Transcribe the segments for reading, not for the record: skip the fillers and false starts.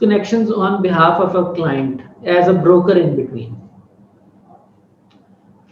connections on behalf of a client as a broker in between.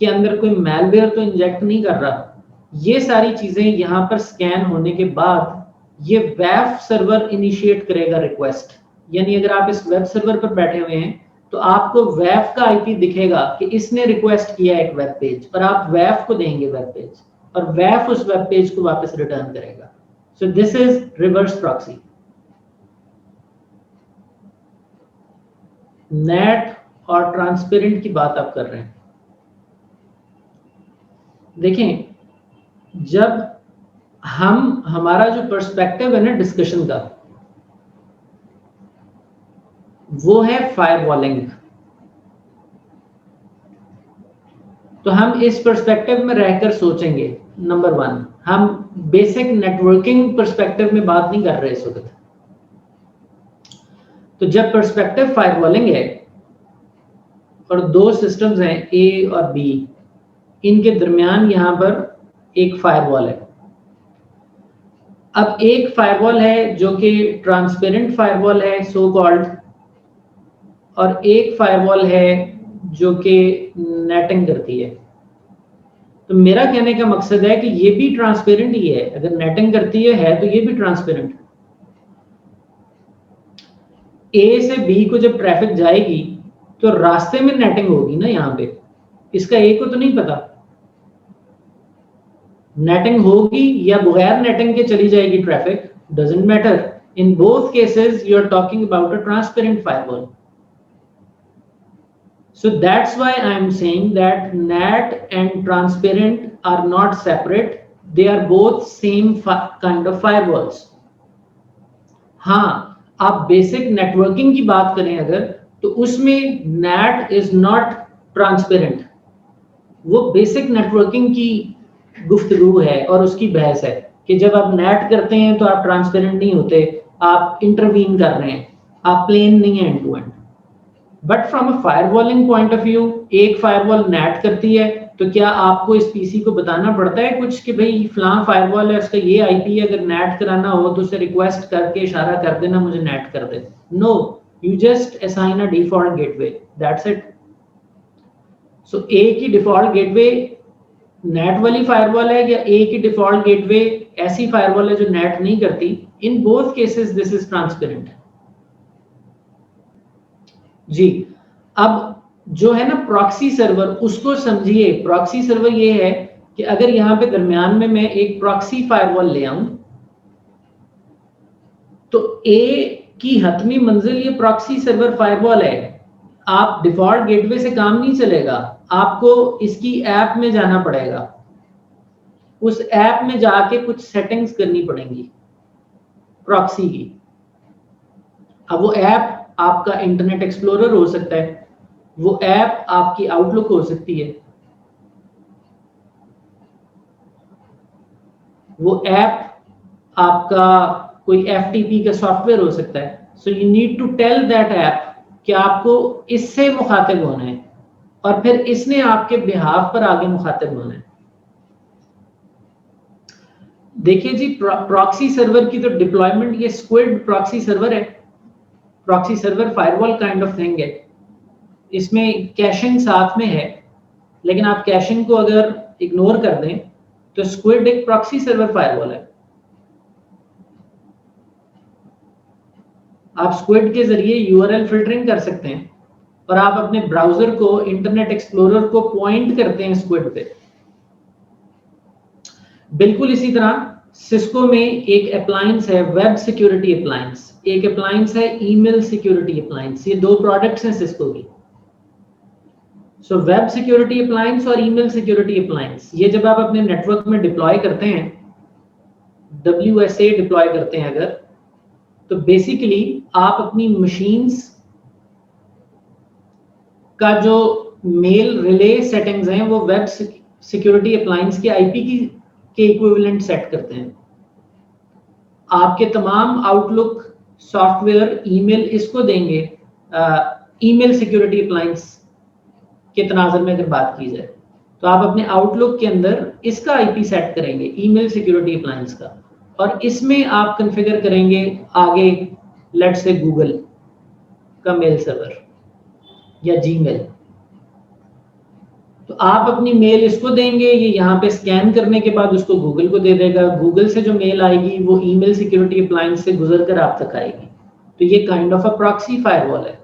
کے اندر کوئی malware تو inject نہیں کر رہا. یہ ساری چیزیں یہاں پر سکین ہونے کے بعد یہ ویب سرور انیشیٹ کرے گا ریکویسٹ. یعنی اگر آپ اس ویب سرور پر بیٹھے ہوئے ہیں تو آپ کو ویب کا آئی پی دکھے گا کہ اس نے ریکویسٹ کیا ایک ویب پیج اور آپ ویب کو دیں گے ویب پیج اور ویب اس ویب پیج کو واپس ریٹرن کرے گا. سو دس از ریورس پراکسی. نیٹ اور ٹرانسپیرنٹ کی بات آپ کر رہے ہیں. دیکھیں جب ہمارا جو پرسپیکٹو ہے نا ڈسکشن کا وہ ہے فائر والنگ. تو ہم اس پرسپیکٹو میں رہ کر سوچیں گے. نمبر 1 ہم بیسک نیٹورکنگ پرسپیکٹو میں بات نہیں کر رہے اس وقت. تو جب پرسپیکٹو فائر والنگ ہے اور دو سسٹمز ہیں اے اور بی, ان کے درمیان یہاں پر ایک فائر وال ہے. اب ایک فائر وال ہے جو کہ ٹرانسپیرنٹ فائر وال ہے سو کالڈ, اور ایک فائر وال ہے جو کہ نیٹنگ کرتی ہے. تو میرا کہنے کا مقصد ہے کہ یہ بھی ٹرانسپیرنٹ ہی ہے. اگر نیٹنگ کرتی ہے تو یہ بھی ٹرانسپیرنٹ. اے سے بی کو جب ٹریفک جائے گی تو راستے میں نیٹنگ ہوگی نا. یہاں پہ اس کا اے کو تو نہیں پتا نیٹنگ ہوگی یا بغیر نیٹنگ کے چلی جائے گی traffic, doesn't matter. In both cases you are talking about a transparent firewall. So that's why I am saying that NAT and transparent are not separate. They are both same kind of firewalls. ہاں آپ basic networking کی بات کریں اگر تو اس میں NAT is not transparent. وہ basic networking کی گفتگو ہے اور اس کی بحث ہے کہ جب آپ نیٹ کرتے ہیں تو آپ ٹرانسپیرنٹ نہیں ہوتے, آپ انٹروین کر رہے ہیں, آپ پلین نہیں ہیں end to end. But from a firewalling point of view ایک فائر وال نیٹ کرتی ہے تو کیا آپ کو اس پی سی کو بتانا پڑتا ہے کچھ کہ بھئی فلاں فائر وال ہے اس کا یہ آئی پی ہے, اگر نیٹ کرانا ہو تو اسے ریکویسٹ کر کے اشارہ کر دینا مجھے نیٹ کر دے. No, you just assign a default gateway, that's it. So A کی ڈیفالٹ گیٹ وے نیٹ والی فائر وال ہے یا اے کی ڈیفالٹ گیٹ وے ایسی فائر وال ہے جو نیٹ نہیں کرتی. In both cases this is transparent. جی اب جو ہے نا پراکسی سرور, اس کو سمجھیے. پراکسی سرور یہ ہے کہ اگر یہاں پہ درمیان میں ایک پراکسی فائر وال لے آؤں تو اے کی حتمی منزل یہ پراکسی سرور فائر وال ہے. آپ ڈیفالٹ گیٹ وے سے کام نہیں چلے گا, آپ کو اس کی ایپ میں جانا پڑے گا. اس ایپ میں جا کے کچھ سیٹنگز کرنی پڑیں گی پراکسی کی. اب وہ ایپ آپ کا انٹرنیٹ ایکسپلورر ہو سکتا ہے, وہ ایپ آپ کی آؤٹ لک ہو سکتی ہے, وہ ایپ آپ کا کوئی ایف ٹی پی کا سافٹ ویئر ہو سکتا ہے. So you need to tell that app کہ آپ کو اس سے مخاطب ہونا ہے اور پھر اس نے آپ کے بہاف پر آگے مخاطب ہونا ہے. دیکھیے جی پراکسی سرور کی تو ڈپلائمنٹ یہ اسکوئڈ پراکسی سرور ہے. پراکسی سرور فائر وال کائنڈ آف تھنگ ہے. اس میں کیشنگ ساتھ میں ہے, لیکن آپ کیشنگ کو اگر اگنور کر دیں تو اسکوئڈ ایک پراکسی سرور فائر وال ہے. آپ اسکوئڈ کے ذریعے یو آر ایل فلٹرنگ کر سکتے ہیں اور آپ اپنے براؤزر کو انٹرنیٹ ایکسپلورر کو پوائنٹ کرتے ہیں اسکوئڈ پہ. بالکل اسی طرح سسکو میں ایک اپلائنس ہے ویب سیکیورٹی اپلائنس, ایک اپلائنس ہے ای میل سیکیورٹی اپلائنس. یہ دو پروڈکٹس ہیں سسکو کی. سو ویب سیکیورٹی اپلائنس اور ای میل سیکیورٹی اپلائنس, یہ جب آپ اپنے نیٹ ورک میں ڈپلوائے کرتے ہیں, WSA ڈپلوائے کرتے ہیں اگر, تو بیسیکلی آپ اپنی مشینز کا جو میل ریلے سیٹنگز ہیں وہ ویب سیکیورٹی اپلائنس کے آئی پی کے ایکویولنٹ سیٹ کرتے ہیں. آپ کے تمام out look soft where e میل اس کو دیں گے. ای میل سیکیورٹی اپلائنس کے تناظر میں اگر بات کی جائے تو آپ اپنے آؤٹ لک کے اندر اس کا آئی پی سیٹ کریں گے, ای میل سیکیورٹی اپلائنس کا, اور اس میں آپ کنفیگر کریں گے آگے لیٹ سے گوگل کا میل سرور یا جی میل. تو آپ اپنی میل اس کو دیں گے, یہ یہاں پہ اسکین کرنے کے بعد اس کو گوگل کو دے دے گا, گوگل سے جو میل آئے گی وہ ای میل سیکورٹی اپلائنس سے گزر کر آپ تک آئے گی. تو یہ kind of a proxy fire وال ہے.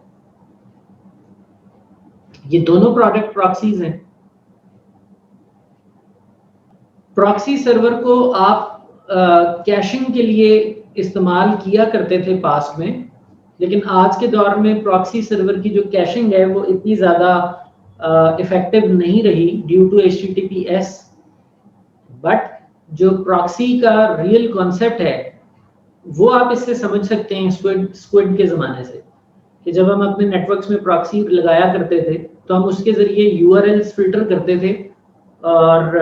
یہ دونوں پروڈکٹ پراکسیز ہیں. پراکسی سرور کو آپ کیشنگ کے لیے استعمال کیا کرتے تھے پاسٹ میں, لیکن آج کے دور میں پراکسی سرور کی جو کیشنگ ہے وہ اتنی زیادہ افیکٹو نہیں رہی ڈیو ٹو HTTPS. بٹ جو پراکسی کا ریئل کانسیپٹ ہے وہ آپ اس سے سمجھ سکتے ہیں اسکوڈ کے زمانے سے, کہ جب ہم اپنے نیٹ ورکس میں پراکسی لگایا کرتے تھے تو ہم اس کے ذریعے URLs فلٹر کرتے تھے, اور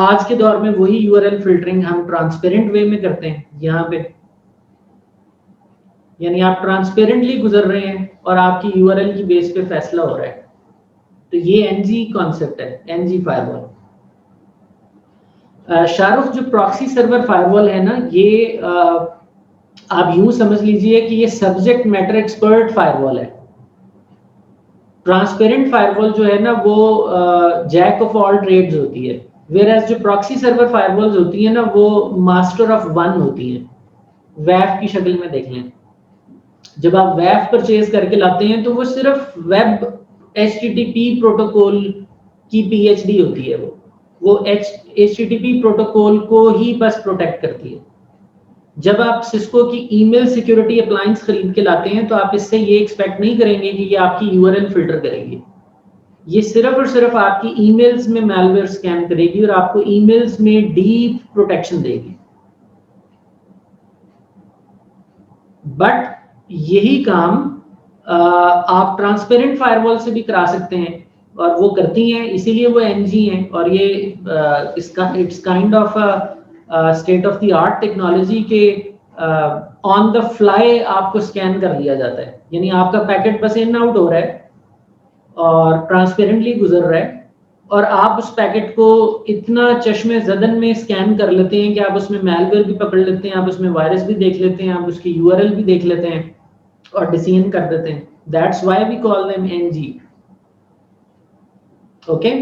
آج کے دور میں وہی URL فلٹرنگ ہم ٹرانسپیرنٹ وے میں کرتے ہیں یہاں پہ. یعنی آپ ٹرانسپیرنٹلی گزر رہے ہیں اور آپ کی URL کی بیس پہ فیصلہ ہو رہا ہے. تو یہ NG کانسیپٹ ہے, NG فائر وال. شاہ رخ, جو پراکسی سرور فائر وال ہے نا, یہ آپ یوں سمجھ لیجئے کہ یہ سبجیکٹ میٹر ایکسپرٹ فائر وال ہے. ٹرانسپیرنٹ فائر وال جو ہے نا وہ جیک آف آل ٹریڈز ہوتی ہے, ویئر ایز جو پراکسی سرور فائر والز ہوتی ہیں نا وہ ماسٹر آف ون ہوتی ہیں. ویف کی شکل میں دیکھ لیں, جب آپ ویف پرچیز کر کے لاتے ہیں تو وہ صرف ویب HTTP پروٹوکول کی PhD ہوتی ہے. وہ HTTP پروٹوکول کو ہی بس پروٹیکٹ کرتی ہے. جب آپ سسکو کی ای میل سیکورٹی اپلائنس خرید کے لاتے ہیں تو آپ اس سے یہ ایکسپیکٹ نہیں کریں گے کہ یہ آپ کی URL فلٹر کرے گی. یہ صرف اور صرف آپ کی ای میلز میں میلویئر سکین کرے گی اور آپ کو ای میلز میں ڈیپ پروٹیکشن دے گی. بٹ یہی کام آپ ٹرانسپیرنٹ فائر وال سے بھی کرا سکتے ہیں, اور وہ کرتی ہیں, اسی لیے وہ NG ہیں. اور یہ it's kind of state of the art technology کے آن دا فلائی آپ کو سکین کر لیا جاتا ہے. یعنی آپ کا پیکٹ بس ان آؤٹ ہو رہا ہے اور ٹرانسپیرنٹلی گزر رہا ہے, اور آپ اس پیکٹ کو اتنا چشم زدن میں سکین کر لیتے ہیں کہ آپ اس میں میلویئر بھی پکڑ لیتے ہیں, آپ اس میں وائرس بھی دیکھ لیتے ہیں, آپ اس کی URL بھی دیکھ لیتے ہیں اور ڈیسین کر دیتے ہیں. That's why we call them NG. Okay?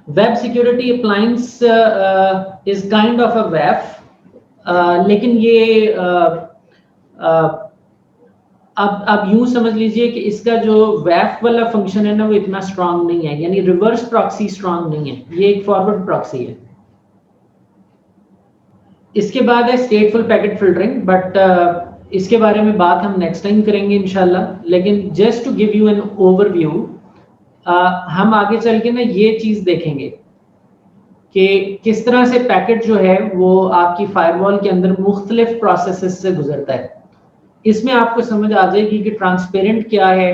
Web security appliance is kind of a WAF, لیکن یہ اب یوں سمجھ لیجئے کہ اس کا جو WAF والا فنکشن ہے نا وہ اتنا اسٹرانگ نہیں ہے. یعنی ریورس پراکسی اسٹرانگ نہیں ہے, یہ ایک فارورڈ پراکسی ہے. اس کے بعد ہے اسٹیٹفل پیکٹ فلٹرنگ, بٹ اس کے بارے میں بات ہم نیکسٹ ٹائم کریں گے انشاءاللہ. لیکن just to give you an overview, ہم آگے چل کے نا یہ چیز دیکھیں گے کہ کس طرح سے پیکٹ جو ہے وہ آپ کی فائر وال کے اندر مختلف پروسیسز سے گزرتا ہے. اس میں آپ کو سمجھ آ جائے گی کہ ٹرانسپیرنٹ کیا ہے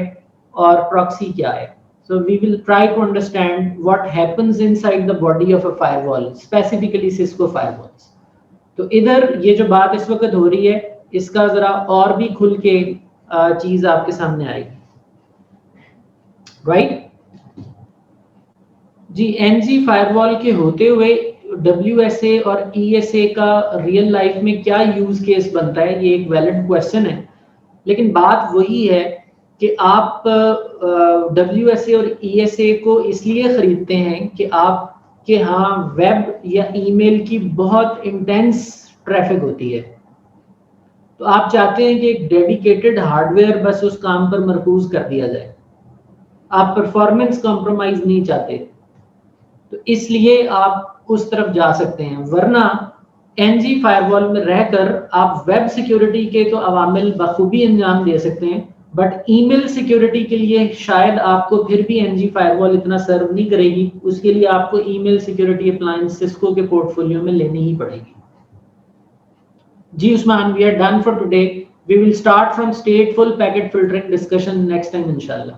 اور پراکسی کیا ہے. So we will try to understand what happens inside the body of a firewall, specifically Cisco firewalls. تو ادھر یہ جو بات اس وقت ہو رہی ہے اس کا ذرا اور بھی کھل کے چیز آپ کے سامنے آئے گی. رائٹ جی, NG فائر وال کے ہوتے ہوئے WSA اور ESA کا ریئل لائف میں کیا یوز کیس بنتا ہے, یہ ایک ویلڈ کوشچن ہے. لیکن بات وہی ہے کہ آپ WSA اور ESA کو اس لیے خریدتے ہیں کہ آپ کہ ہاں ویب یا ای میل کی بہت انٹینس ٹریفک ہوتی ہے, تو آپ چاہتے ہیں کہ ایک ڈیڈیکیٹڈ ہارڈ ویئر بس اس کام پر مرکوز کر دیا جائے. آپ پرفارمنس کمپرومائز نہیں چاہتے, تو اس لیے آپ اس طرف جا سکتے ہیں. ورنہ NG فائر وال میں رہ کر آپ ویب سیکیورٹی کے تو عوامل بخوبی انجام دے سکتے ہیں, بٹ ای میل سیکیورٹی کے لیے شاید آپ کو پھر بھی NG فائر وال اتنا سرو نہیں کرے گی. اس کے لیے آپ کو ای میل سیکیورٹی اپلائنس سسکو کے پورٹ فولیو میں لینی ہی پڑے گی. جی عثمان, we are done for today. We will start from stateful packet filtering discussion next time inshallah.